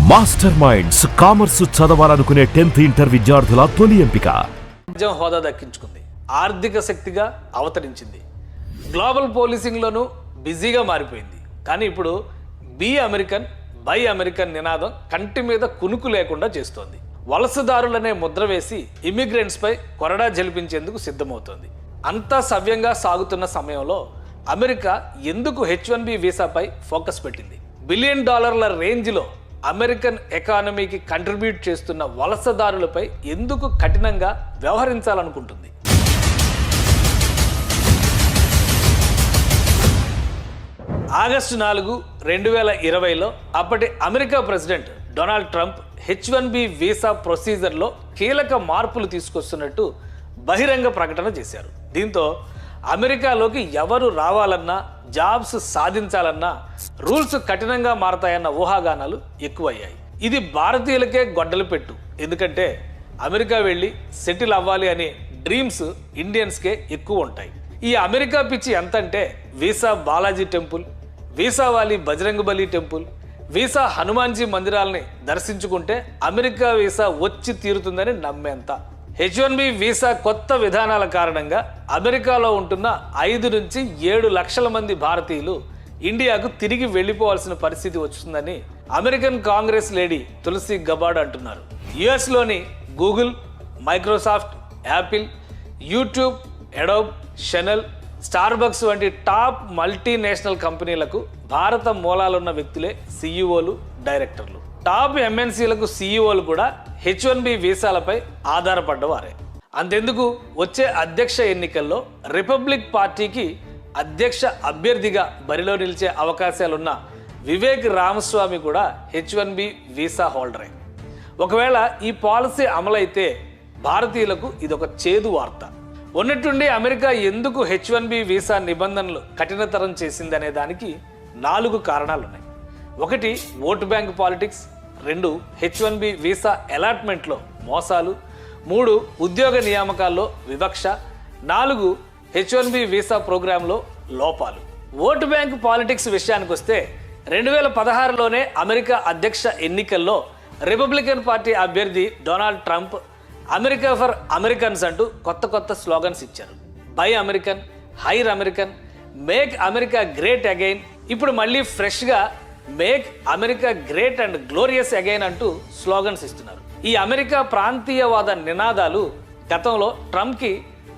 Master minds commerce చదవాలనుకునే 10th inter విద్యార్థుల తొలి ఎంపిక. హోదా దక్కించుకుంది, ఆర్థిక శక్తిగా అవతరించింది, గ్లోబల్ పోలీసింగ్లోనూ బిజీగా మారిపోయింది. కానీ ఇప్పుడు బీ అమెరికన్ బై అమెరికన్ నినాదం కంటి మీద కునుకు లేకుండా చేస్తోంది. వలసదారులనే ముద్ర వేసి ఇమిగ్రెంట్స్పై కొరడా జలిపించేందుకు సిద్ధమవుతోంది. అంతా సవ్యంగా సాగుతున్న సమయంలో అమెరికా ఎందుకు H1B వీసాపై ఫోకస్ పెట్టింది? $1 బిలియన్ రేంజ్లో అమెరికన్ ఎకానమీకి కంట్రిబ్యూట్ చేస్తున్న వలసదారులపై ఎందుకు కఠినంగా వ్యవహరించాలనుకుంటుంది? ఆగస్టు 4, 2020లో అప్పటి America president Donald Trump H1B visa ప్రొసీజర్లో కీలక మార్పులు తీసుకొస్తున్నట్టు బహిరంగ ప్రకటన చేశారు. దీంతో అమెరికాలోకి ఎవరు రావాలన్నా, జాబ్స్ సాధించాలన్నా రూల్స్ కఠినంగా మారతాయన్న ఊహాగానాలు ఎక్కువయ్యాయి. ఇది భారతీయులకే గొడ్డలు పెట్టు. ఎందుకంటే అమెరికా వెళ్ళి సెటిల్ అవ్వాలి అనే డ్రీమ్స్ ఇండియన్స్కే ఎక్కువ ఉంటాయి. ఈ అమెరికా పిచ్చి ఎంతంటే వీసా బాలాజీ టెంపుల్, వీసా వాలి బజరంగబలి టెంపుల్, వీసా హనుమాన్జీ మందిరాలని దర్శించుకుంటే అమెరికా వీసా వచ్చి తీరుతుందని నమ్మేంత. H1B వీసా కొత్త విధానాల కారణంగా అమెరికాలో ఉంటున్న 5 నుంచి 7 లక్షల మంది భారతీయులు ఇండియాకు తిరిగి వెళ్ళిపోవాల్సిన పరిస్థితి వస్తుందని American Congress lady Tulsi Gabbard అంటున్నారు. యుఎస్లోని Google, Microsoft, Apple, YouTube, Adobe, Chanel, Starbucks వంటి టాప్ మల్టీనేషనల్ కంపెనీలకు భారత మూలాలున్న వ్యక్తులే సీఈఓలు, డైరెక్టర్లు. టాప్ ఎంఎన్సీలకు సీఈఓలు కూడా H1B వీసాలపై ఆధారపడ్డవారే. అంతెందుకు, వచ్చే అధ్యక్ష ఎన్నికల్లో రిపబ్లిక్ పార్టీకి అధ్యక్ష అభ్యర్థిగా బరిలో నిలిచే అవకాశాలున్న వివేక్ రామస్వామి కూడా H1B వీసా హోల్డరే. ఒకవేళ ఈ పాలసీ అమలైతే భారతీయులకు ఇదొక చేదు వార్త. ఉన్నట్టుండి అమెరికా ఎందుకు H1B వీసా నిబంధనలు కఠినతరం చేసిందనే దానికి 4 కారణాలున్నాయి. 1, vote bank politics. 2, H1B visa అలాట్మెంట్లో మోసాలు. 3, ఉద్యోగ నియామకాల్లో వివక్ష. 4, H1B వీసా ప్రోగ్రాంలో లోపాలు. ఓటు బ్యాంక్ పాలిటిక్స్ విషయానికి వస్తే 2016లోనే అమెరికా అధ్యక్ష ఎన్నికల్లో రిపబ్లికన్ పార్టీ అభ్యర్థి Donald Trump America for Americans అంటూ కొత్త స్లోగన్స్ ఇచ్చారు. Buy American, hire American, make America great again. ఇప్పుడు మళ్ళీ ఫ్రెష్గా make America great and glorious again అంటూ స్లోగన్స్ ఇస్తున్నారు. ఈ అమెరికా ప్రాంతీయవాద నినాదాలు గతంలో ట్రంప్కి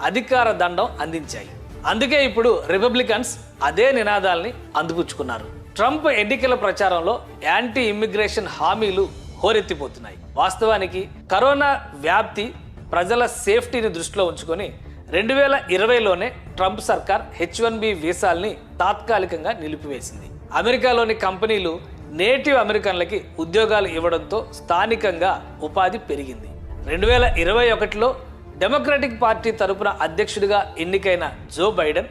అధికార దండం అందించాయి. అందుకే ఇప్పుడు రిపబ్లికన్స్ అదే నినాదాల్ని అందిపుచ్చుకున్నారు. ట్రంప్ ఎన్నికల ప్రచారంలో యాంటీ ఇమ్మిగ్రేషన్ హామీలు హోరెత్తిపోతున్నాయి. వాస్తవానికి కరోనా వ్యాప్తి, ప్రజల సేఫ్టీని దృష్టిలో ఉంచుకొని 2020లోనే ట్రంప్ సర్కార్ H1B వీసాల్ని తాత్కాలికంగా నిలిపివేసింది. అమెరికాలోని కంపెనీలు నేటివ్ అమెరికన్లకి ఉద్యోగాలు ఇవ్వడంతో స్థానికంగా ఉపాధి పెరిగింది. 2021లో డెమోక్రటిక్ పార్టీ తరపున అధ్యక్షుడిగా ఎన్నికైన జో బైడెన్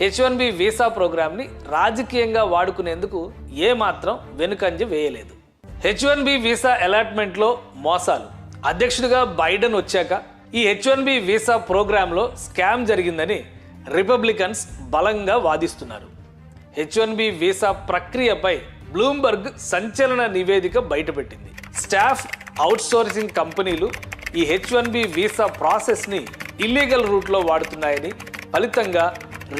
H1B వీసా ప్రోగ్రాంని రాజకీయంగా వాడుకునేందుకు ఏమాత్రం వెనుకంజ వేయలేదు. H1B వీసా అలాట్మెంట్లో మోసాలు. అధ్యక్షుడిగా బైడెన్ వచ్చాక ఈ H1B వీసా ప్రోగ్రాంలో స్కామ్ జరిగిందని రిపబ్లికన్స్ బలంగా వాదిస్తున్నారు. H1B వీసా ప్రక్రియపై బ్లూంబర్గ్ సంచలన నివేదిక బయటపెట్టింది. స్టాఫ్ అవుట్సోర్సింగ్ కంపెనీలు ఈ H1B వీసా ప్రాసెస్ని ఇల్లీగల్ రూట్లో వాడుతున్నాయని, ఫలితంగా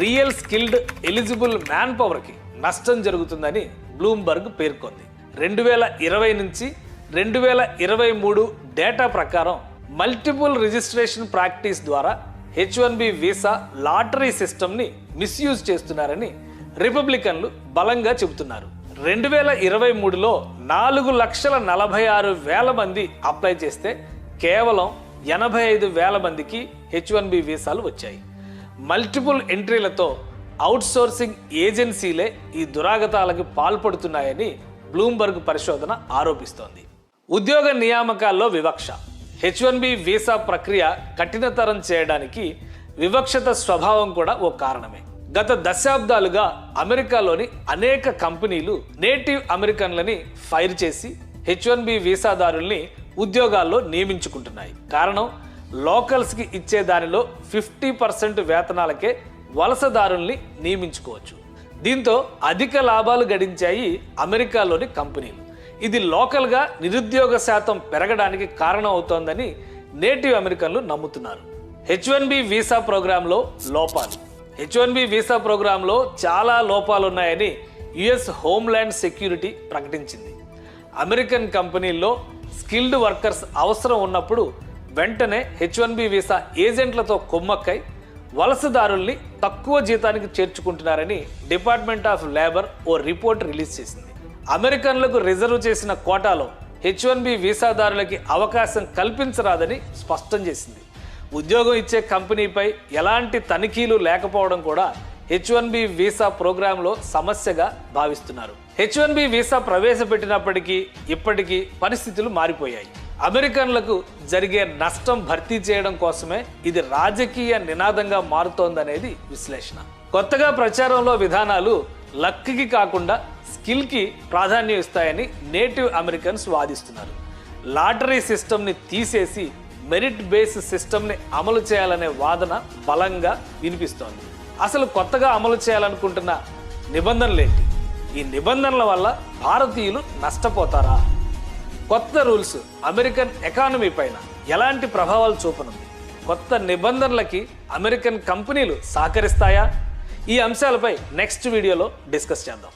రియల్ స్కిల్డ్ ఎలిజిబుల్ మ్యాన్ పవర్కి నష్టం జరుగుతుందని బ్లూంబర్గ్ పేర్కొంది. 2020 నుంచి 2023 డేటా ప్రకారం మల్టిపుల్ రిజిస్ట్రేషన్ ప్రాక్టీస్ ద్వారా H1B వీసా లాటరీ సిస్టమ్ని మిస్యూజ్ చేస్తున్నారని రిపబ్లికన్లు బలంగా చెబుతున్నారు. 2023లో 4,46,000 మంది అప్లై చేస్తే కేవలం 85,000 మందికి H1B వీసాలు వచ్చాయి. మల్టిపుల్ ఎంట్రీలతో అవుట్సోర్సింగ్ ఏజెన్సీలే ఈ దురాగతాలకు పాల్పడుతున్నాయని బ్లూంబర్గ్ పరిశోధన ఆరోపిస్తోంది. ఉద్యోగ నియామకాల్లో వివక్ష. H1B వీసా ప్రక్రియ కఠినతరం చేయడానికి వివక్షత స్వభావం కూడా ఓ కారణమే. గత దశాబ్దాలుగా అమెరికాలోని అనేక కంపెనీలు నేటివ్ అమెరికన్లని ఫైర్ చేసి H1B వీసాదారుల్ని ఉద్యోగాల్లో నియమించుకుంటున్నాయి. కారణం, లోకల్స్కి ఇచ్చే దానిలో 50% వేతనాలకే వలసదారుల్ని నియమించుకోవచ్చు. దీంతో అధిక లాభాలు గడించాయి అమెరికాలోని కంపెనీలు. ఇది లోకల్గా నిరుద్యోగ శాతం పెరగడానికి కారణం అవుతోందని నేటివ్ అమెరికన్లు నమ్ముతున్నారు. H1B వీసా ప్రోగ్రాంలో లోపాలు. H1B వీసా ప్రోగ్రాంలో చాలా లోపాలున్నాయని యుఎస్ హోమ్ల్యాండ్ సెక్యూరిటీ ప్రకటించింది. అమెరికన్ కంపెనీల్లో స్కిల్డ్ వర్కర్స్ అవసరం ఉన్నప్పుడు వెంటనే H1B వీసా ఏజెంట్లతో కుమ్మక్కై వలసదారుల్ని తక్కువ జీతానికి చేర్చుకుంటున్నారని డిపార్ట్మెంట్ ఆఫ్ లేబర్ ఓ రిపోర్ట్ రిలీజ్ చేసింది. అమెరికన్లకు రిజర్వ్ చేసిన కోటాలో H1B వీసాదారులకి అవకాశం కల్పించరాదని స్పష్టం చేసింది. ఉద్యోగం ఇచ్చే కంపెనీపై ఎలాంటి తనిఖీలు లేకపోవడం కూడా H1B వీసా ప్రోగ్రాంలో సమస్యగా భావిస్తున్నారు. H1B వీసా ప్రవేశపెట్టినప్పటికీ ఇప్పటికీ పరిస్థితులు మారిపోయాయి. అమెరికన్లకు జరిగే నష్టం భర్తీ చేయడం కోసమే ఇది రాజకీయ నినాదంగా మారుతోందనేది విశ్లేషణ. కొత్తగా ప్రచారంలో విధానాలు లక్కి కాకుండా స్కిల్కి ప్రాధాన్యం ఇస్తాయని నేటివ్ అమెరికన్స్ వాదిస్తున్నారు. లాటరీ సిస్టమ్ని తీసేసి మెరిట్ బేస్ సిస్టమ్ని అమలు చేయాలనే వాదన బలంగా వినిపిస్తోంది. అసలు కొత్తగా అమలు చేయాలనుకుంటున్న నిబంధనలేంటి? ఈ నిబంధనల వల్ల భారతీయులు నష్టపోతారా? కొత్త రూల్స్ అమెరికన్ ఎకానమీ పైన ఎలాంటి ప్రభావాలు చూపనుంది? కొత్త నిబంధనలకి అమెరికన్ కంపెనీలు సహకరిస్తాయా? ఈ అంశాలపై నెక్స్ట్ వీడియోలో డిస్కస్ చేద్దాం.